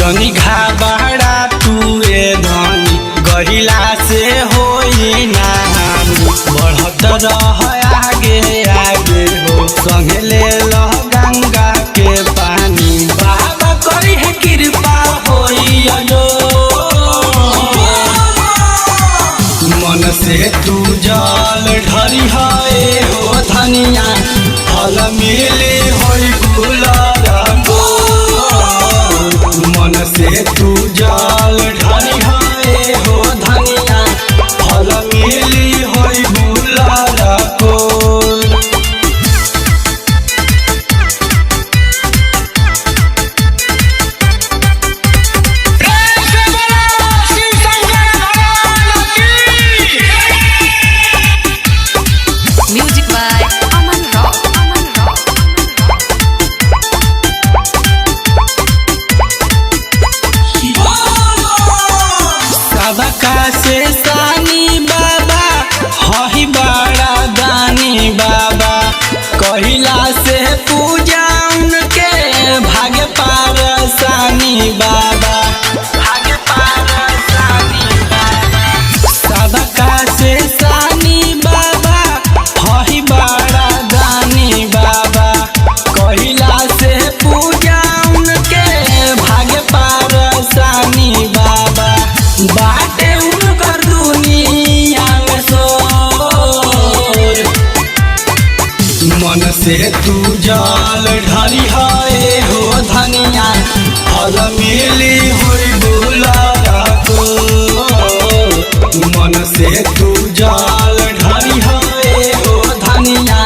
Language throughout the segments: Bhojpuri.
जनी घाबड़ा तुए धनी गहिला से होई ना बढ़त रह आगे आगे हो संगे ले लो गंगा के पानी बाबा करी है कृपा होई अजो मन से तू जल ढरी है हो धनिया फल मिले होई गुलाब को मन से तू जल ढरी है हो धनिया फल मिली होई गुलाब को से सानी बाबा हही बड़ा दानी बाबा कहिला से पूजा उनके भाग्य पारसानी बाबा भाग्य पारसानी बाबा सबका से सानी बाबा हही बड़ा दानी बाबा कहिला से पूजा उनके भाग्य पारसानी बाबा बाटे मन से तू जल ढरी है हो धनिया फल मिली होई गुलाब को मन से तू जल ढरी है हो धनिया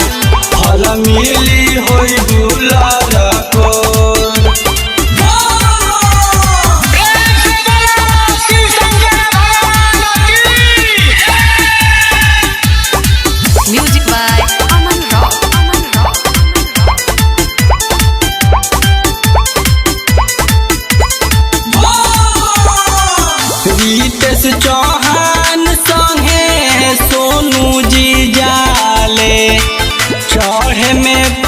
फल मिली होई गुलाब को चौहान संगे सोनू जी जाले चढ़े में